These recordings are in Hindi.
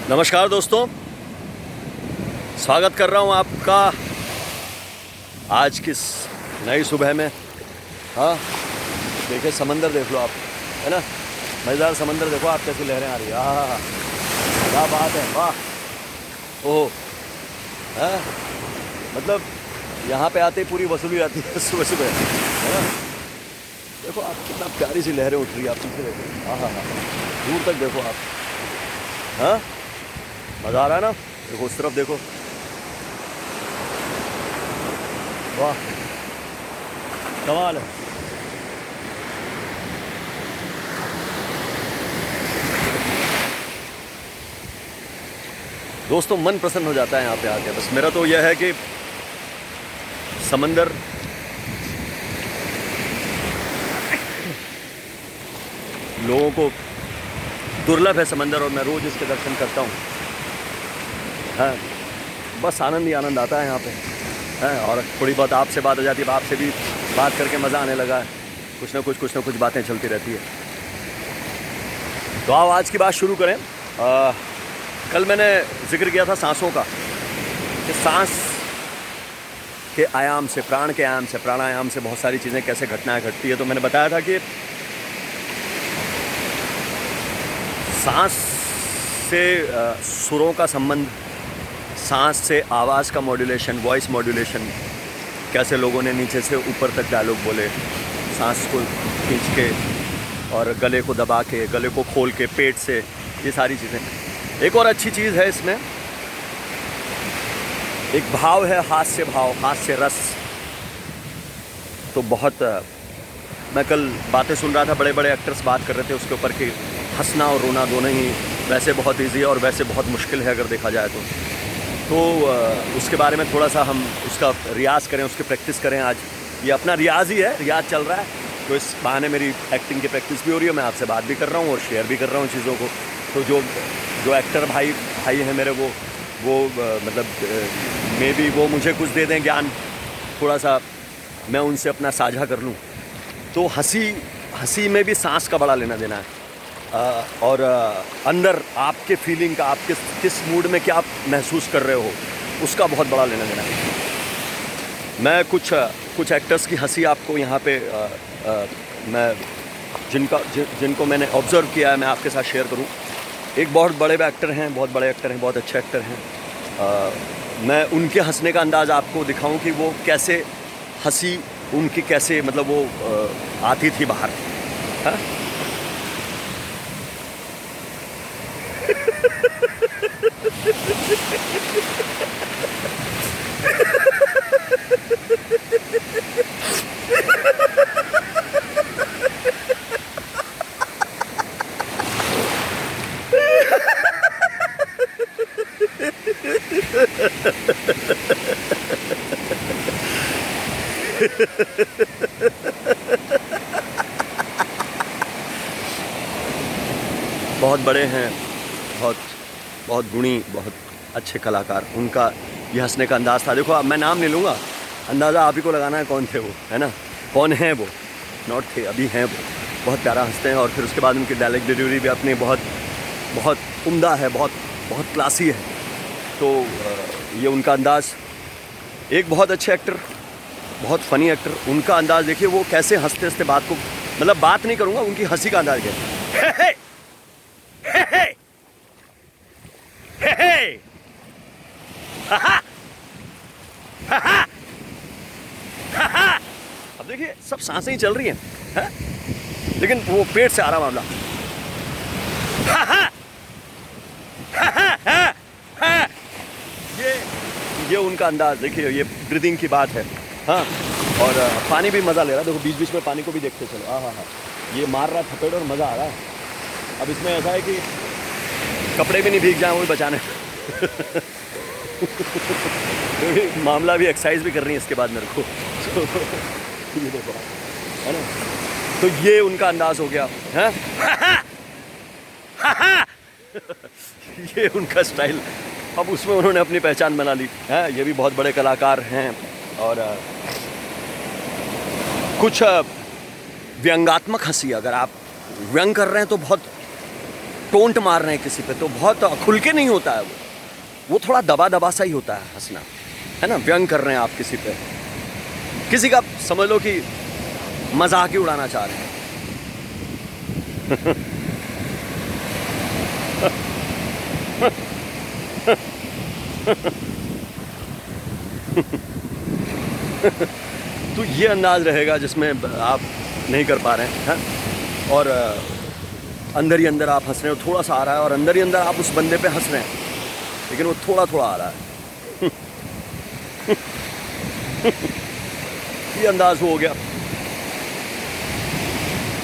नमस्कार दोस्तों, स्वागत कर रहा हूँ आपका आज की इस नई सुबह में। हाँ, देखिए समंदर देख लो आप, है ना। मज़ेदार समंदर देखो आप, कैसी लहरें आ रही है। हाँ, क्या बात है, वाह। ओह, हाँ, मतलब यहाँ पे आते ही पूरी वसूली आती है सुबह सुबह, है ना। देखो आप, कितना प्यारी सी लहरें उठ रही है। आप पीछे देखो, हाँ हाँ हाँ, दूर तक देखो आप। हाँ, मज़ा आ रहा है ना। देखो उस तरफ देखो, वाह, कमाल है। दोस्तों, मन प्रसन्न हो जाता है यहाँ पे आके। बस मेरा तो यह है कि समंदर लोगों को दुर्लभ है समंदर, और मैं रोज़ इसके दर्शन करता हूँ। हाँ, बस आनंद ही आनंद आता है यहाँ पे। हैं, और थोड़ी बहुत आपसे बात हो जाती है, आपसे भी बात करके मज़ा आने लगा है। कुछ ना कुछ बातें चलती रहती है। तो आओ आज की बात शुरू करें। कल मैंने जिक्र किया था सांसों का, कि सांस के आयाम से, प्राण के आयाम से, प्राणायाम से बहुत सारी चीज़ें, कैसे घटनाएं घटती है। तो मैंने बताया था कि सांस से सुरों का संबंध, सांस से आवाज़ का मॉड्यूलेशन, वॉइस मॉड्यूलेशन, कैसे लोगों ने नीचे से ऊपर तक डायलॉग बोले, सांस को खींच के और गले को दबा के, गले को खोल के, पेट से, ये सारी चीज़ें। एक और अच्छी चीज़ है इसमें, एक भाव है, हास्य भाव, हास्य रस। तो बहुत, मैं कल बातें सुन रहा था, बड़े बड़े एक्टर्स बात कर रहे थे उसके ऊपर कि हंसना और रोना दोनों ही वैसे बहुत ईजी है और वैसे बहुत मुश्किल है अगर देखा जाए तो उसके बारे में थोड़ा सा हम उसका रियाज़ करें, उसकी प्रैक्टिस करें। आज ये अपना रियाज़ ही है, रियाज़ चल रहा है। तो इस बहाने मेरी एक्टिंग की प्रैक्टिस भी हो रही है, मैं आपसे बात भी कर रहा हूँ और शेयर भी कर रहा हूँ चीज़ों को। तो जो एक्टर भाई हैं मेरे, वो मतलब मे बी वो मुझे कुछ दे दें ज्ञान, थोड़ा सा मैं उनसे अपना साझा कर लूँ। तो हंसी में भी सांस का बड़ा लेना देना है। और अंदर आपके फीलिंग का, आप किस मूड में क्या आप महसूस कर रहे हो, उसका बहुत बड़ा लेना देना है। मैं कुछ एक्टर्स की हंसी आपको यहाँ पे मैं जिनको मैंने ऑब्ज़र्व किया है, मैं आपके साथ शेयर करूँ। एक बहुत बड़े एक्टर हैं, बहुत बड़े एक्टर हैं, बहुत अच्छे एक्टर हैं। मैं उनके हंसने का अंदाज़ आपको दिखाऊं कि वो कैसे हंसी उनकी, कैसे मतलब वो आती थी बाहर। हाँ? बहुत बड़े हैं, बहुत गुणी, बहुत अच्छे कलाकार। उनका ये हंसने का अंदाज़ था। देखो, अब मैं नाम नहीं लूँगा, अंदाज़ा आप ही को लगाना है कौन थे वो, है ना। कौन है वो, नॉट थे, अभी हैं वो। बहुत प्यारा हंसते हैं और फिर उसके बाद उनकी डायलॉग डिलीवरी भी अपनी बहुत उम्दा है, बहुत क्लासी है। तो ये उनका अंदाज़। एक बहुत अच्छे एक्टर, बहुत फ़नी एक्टर, उनका अंदाज़ देखिए, वो कैसे हंसते हंसते बात को, मतलब बात नहीं करूँगा, उनकी हंसी का अंदाज़ क्या है। अब देखिए, सब सांसें ही चल रही हैं, लेकिन वो पेट से आ रहा मामला। ये उनका अंदाज देखिए, ये ब्रीदिंग की बात है। हाँ, और पानी भी मज़ा ले रहा है। देखो बीच बीच में पानी को भी देखते चलो। हाँ, ये मार रहा है थपेड़ और मज़ा आ रहा है। अब इसमें ऐसा है कि कपड़े भी नहीं भीग जाए, वो भी बचाने तो मामला भी, एक्सरसाइज भी करनी है इसके बाद मेरे को। ये देखो, है ना। तो ये उनका अंदाज़ हो गया है। ये उनका स्टाइल, अब उसमें उन्होंने अपनी पहचान बना ली है। ये भी बहुत बड़े कलाकार हैं। और कुछ व्यंगात्मक हंसी, अगर आप व्यंग कर रहे हैं तो बहुत टोंट मार रहे हैं किसी पे तो बहुत खुल के नहीं होता है वो थोड़ा दबा दबा सा ही होता है हंसना, है ना। व्यंग कर रहे हैं आप किसी पे, किसी का समझ लो कि मजाक ही उड़ाना चाह रहे हैं। तो ये अंदाज रहेगा जिसमें आप नहीं कर पा रहे हैं, और अंदर ही अंदर आप हंस रहे हो, थोड़ा सा आ रहा है और अंदर ही अंदर आप उस बंदे पे हंस रहे हैं, लेकिन वो थोड़ा थोड़ा आ रहा है। ये अंदाज हो गया।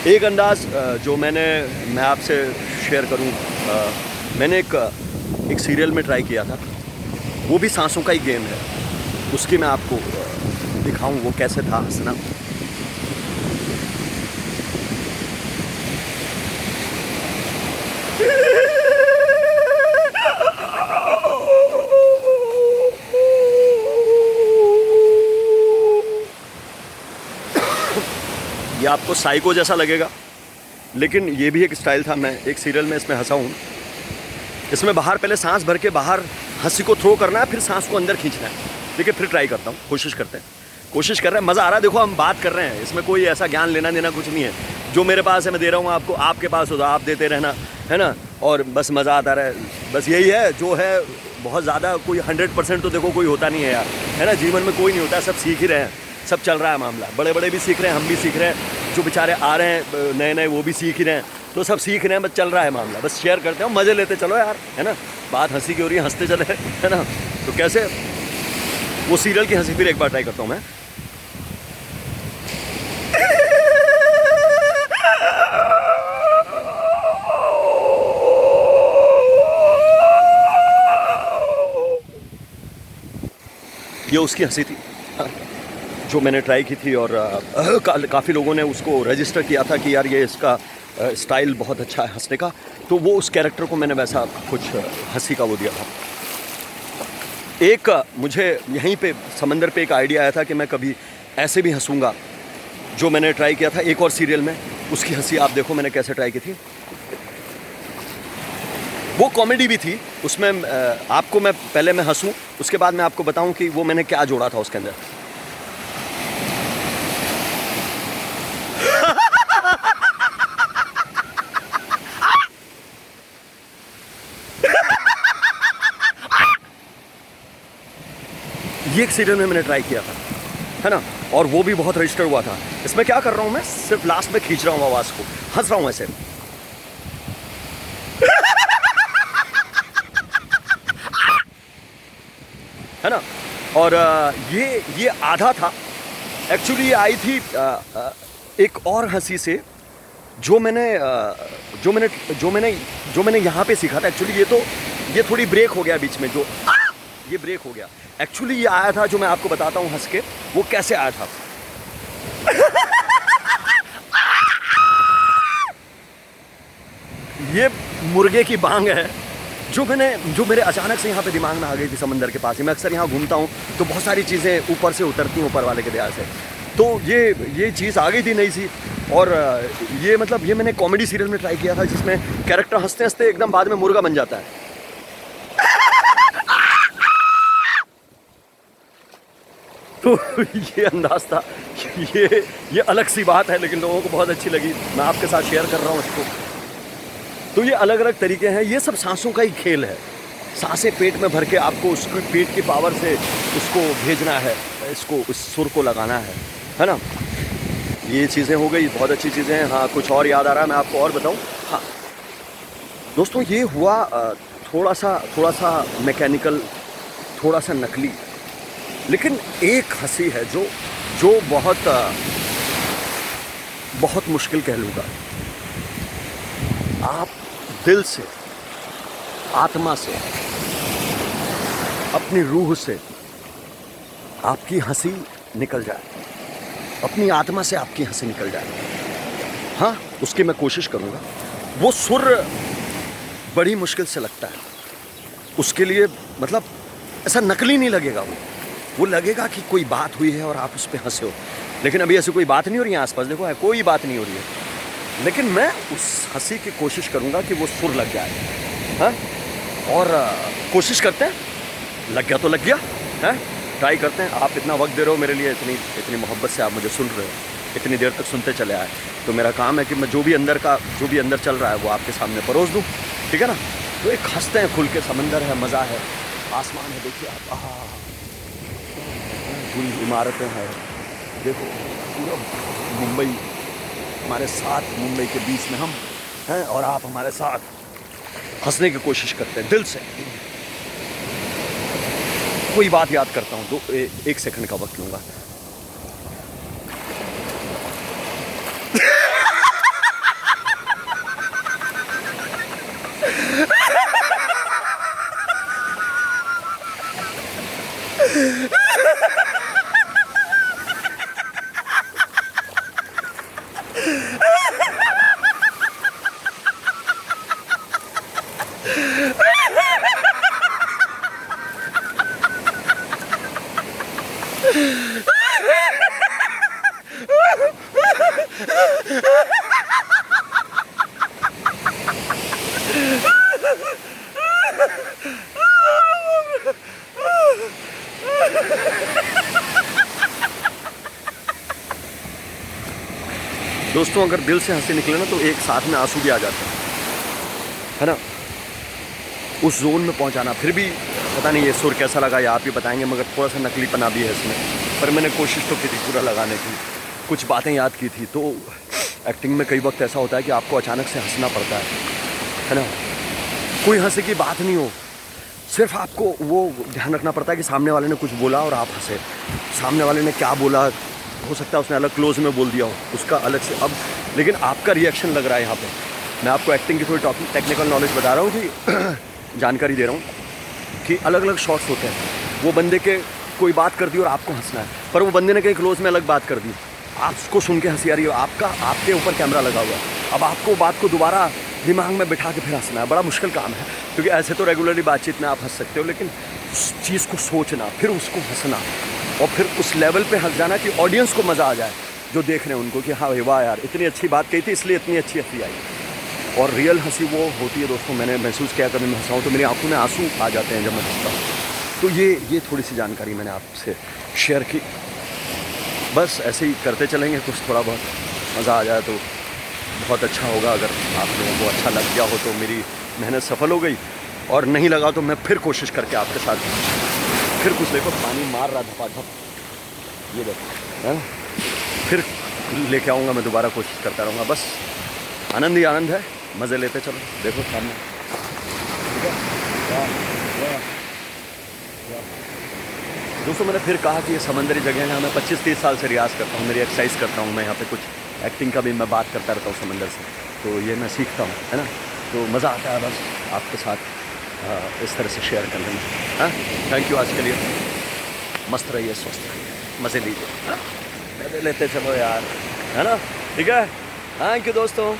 एक अंदाज जो मैं आपसे शेयर करूं, मैंने एक सीरियल में ट्राई किया था, वो भी सांसों का ही गेम है, उसकी मैं आपको दिखाऊं वो कैसे था हंसना। ये आपको साइको जैसा लगेगा, लेकिन ये भी एक स्टाइल था। मैं एक सीरियल में इसमें हंसा हूँ। इसमें बाहर पहले सांस भर के बाहर हंसी को थ्रो करना है, फिर सांस को अंदर खींचना है। देखिए फिर ट्राई करता हूँ, कोशिश कर रहे हैं, मज़ा आ रहा है। देखो हम बात कर रहे हैं, इसमें कोई ऐसा ज्ञान लेना देना कुछ नहीं है। जो मेरे पास है मैं दे रहा हूँ आपको, आपके पास हो तो आप देते रहना, है ना। और बस मज़ा आता रहे, बस यही है जो है। बहुत ज़्यादा कोई 100% तो देखो कोई होता नहीं है यार, है ना। जीवन में कोई नहीं होता, सब सीख ही रहे हैं, सब चल रहा है मामला। बड़े बड़े भी सीख रहे हैं, हम भी सीख रहे हैं, जो बेचारे आ रहे हैं नए नए वो भी सीख ही रहे हैं, तो सब सीख रहे हैं, बस चल रहा है मामला। बस शेयर करते हैं, मज़े लेते चलो यार, है ना। बात हंसी की हो रही है, हंसते चले, है ना। तो कैसे वो सीरियल की हंसी फिर एक बार ट्राई करता हूँ मैं। ये उसकी हंसी थी जो मैंने ट्राई की थी, और काफ़ी लोगों ने उसको रजिस्टर किया था कि यार ये इसका स्टाइल बहुत अच्छा है हंसने का। तो वो उस कैरेक्टर को मैंने वैसा कुछ हंसी का वो दिया था। एक मुझे यहीं पे समंदर पे एक आइडिया आया था कि मैं कभी ऐसे भी हंसूंगा, जो मैंने ट्राई किया था एक और सीरियल में। उसकी हंसी आप देखो मैंने कैसे ट्राई की थी। वो कॉमेडी भी थी उसमें। आपको मैं पहले मैं हंसूं, उसके बाद मैं आपको बताऊं कि वो मैंने क्या जोड़ा था उसके अंदर। ये एक सीरियल में मैंने ट्राई किया था, है ना, और वो भी बहुत रजिस्टर हुआ था। इसमें क्या कर रहा हूँ मैं, सिर्फ लास्ट में खींच रहा हूँ आवाज़ को, हंस रहा हूँ ऐसे। है ना। और ये आधा था एक्चुअली। ये आई थी एक और हंसी से जो मैंने यहाँ पे सीखा था एक्चुअली। ये थोड़ी ब्रेक हो गया बीच में, जो ये ब्रेक हो गया। एक्चुअली ये आया था जो मैं आपको बताता हूँ हंस के वो कैसे आया था। ये मुर्गे की बांग है जो मेरे अचानक से यहाँ पे दिमाग में आ गई थी समंदर के पास ही। मैं अक्सर यहाँ घूमता हूँ तो बहुत सारी चीज़ें ऊपर से उतरती हैं ऊपर वाले के दया से। तो ये चीज़ आ गई थी नई सी। और ये मतलब ये मैंने कॉमेडी सीरियल में ट्राई किया था जिसमें कैरेक्टर हंसते हंसते एकदम बाद में मुर्गा बन जाता है। तो ये अंदाज था। ये अलग सी बात है लेकिन लोगों को बहुत अच्छी लगी, मैं आपके साथ शेयर कर रहा हूँ इसको। तो ये अलग अलग तरीके हैं, ये सब सांसों का ही खेल है। सांसें पेट में भर के आपको उसकी पेट की पावर से उसको भेजना है, इसको उस सुर को लगाना है ना। ये चीज़ें हो गई, बहुत अच्छी चीज़ें हैं। हाँ, कुछ और याद आ रहा है, मैं आपको और बताऊँ। हाँ दोस्तों, ये हुआ थोड़ा सा मैकेनिकल, थोड़ा सा नकली, लेकिन एक हंसी है जो बहुत मुश्किल कह लूँगा। आप दिल से, आत्मा से, अपनी रूह से आपकी हंसी निकल जाए, अपनी आत्मा से आपकी हंसी निकल जाए। हाँ, उसकी मैं कोशिश करूँगा। वो सुर बड़ी मुश्किल से लगता है, उसके लिए मतलब ऐसा नकली नहीं लगेगा। वो लगेगा कि कोई बात हुई है और आप उस पर हंसे हो, लेकिन अभी ऐसी कोई बात नहीं हो रही है आसपास। देखो, कोई बात नहीं हो रही है, लेकिन मैं उस हंसी की कोशिश करूँगा कि वो सुर लग जाए। हाँ, और कोशिश करते हैं, लग गया तो लग गया है, ट्राई करते हैं। आप इतना वक्त दे रहे हो मेरे लिए, इतनी मोहब्बत से आप मुझे सुन रहे हो, इतनी देर तक सुनते चले आए, तो मेरा काम है कि मैं जो भी अंदर चल रहा है वो आपके सामने परोस दूँ, ठीक है ना। तो एक हंसते हैं खुल के, समंदर है, मज़ा है, आसमान है, देखिए आप, पूरी इमारतें हैं, देखो पूरा मुंबई हमारे साथ, मुंबई के बीच में हम हैं और आप हमारे साथ हंसने की कोशिश करते हैं दिल से। कोई बात याद करता हूँ, एक सेकंड का वक्त लूँगा। दोस्तों, अगर दिल से हंसी निकले ना तो एक साथ में आंसू भी आ जाते हैं, है ना। उस जोन में पहुंचाना, फिर भी पता नहीं ये सुर कैसा लगा, ये आप ही बताएंगे, मगर थोड़ा सा नकलीपना भी है इसमें, पर मैंने कोशिश तो की थी पूरा लगाने की, कुछ बातें याद की थी। तो एक्टिंग में कई वक्त ऐसा होता है कि आपको अचानक से हंसना पड़ता है ना। कोई हंसे की बात नहीं हो, सिर्फ आपको वो ध्यान रखना पड़ता है कि सामने वाले ने कुछ बोला और आप हंसे। सामने वाले ने क्या बोला, हो सकता है उसने अलग क्लोज में बोल दिया हो, उसका अलग से, अब लेकिन आपका रिएक्शन लग रहा है यहाँ पे। मैं आपको एक्टिंग की थोड़ी टेक्निकल नॉलेज बता रहा हूँ, कि जानकारी दे रहा हूँ कि अलग अलग शॉट्स होते हैं। वो बंदे के कोई बात कर दी और आपको हंसना है, पर वो बंदे ने कहीं क्लोज में अलग बात कर दी, आपको सुन के हंसी आ रही है, आपके ऊपर कैमरा लगा हुआ है। अब आपको बात को दोबारा दिमाग में बिठा के फिर हंसना है, बड़ा मुश्किल काम है, क्योंकि ऐसे तो रेगुलरली बातचीत में आप हंस सकते हो, लेकिन उस चीज़ को सोचना, फिर उसको हंसना, और फिर उस लेवल पे हंस जाना कि ऑडियंस को मज़ा आ जाए, जो देख रहे हैं उनको, कि हाँ भाई वाह यार, इतनी अच्छी बात कही थी इसलिए इतनी अच्छी हंसी आई। और रियल हंसी वो होती है दोस्तों, मैंने महसूस किया, कभी मैं हंसा हूँ तो मेरी आंखों में आंसू आ जाते हैं जब मैं हंसता हूँ। तो ये थोड़ी सी जानकारी मैंने आपसे शेयर की। बस ऐसे ही करते चलेंगे, कुछ थोड़ा बहुत मज़ा आ जाए तो बहुत अच्छा होगा। अगर आप लोगों को अच्छा लग गया हो तो मेरी मेहनत सफल हो गई, और नहीं लगा तो मैं फिर कोशिश करके आपके साथ फिर कुछ, देखो पानी मार रहा धपाधप, ये देखो है ना, फिर लेके आऊँगा मैं, दोबारा कोशिश करता रहूँगा। बस आनंद ही आनंद है, मज़े लेते चलो। देखो सामने, दोस्तों मैंने फिर कहा कि ये समंदरी जगह है, मैं 25-30 साल से रियाज़ करता हूँ, मेरी एक्सरसाइज करता हूँ मैं यहाँ पे, कुछ एक्टिंग का भी मैं बात करता रहता हूँ समंदर से, तो ये मैं सीखता हूँ, है ना। तो मज़ा आता है बस आपके साथ इस तरह से शेयर करने में। हाँ, थैंक यू आज के लिए, मस्त रहिए, स्वस्थ रहिए, मज़े लीजिए, हाँ, मज़े लेते चलो यार, है ना। ठीक है, थैंक यू दोस्तों।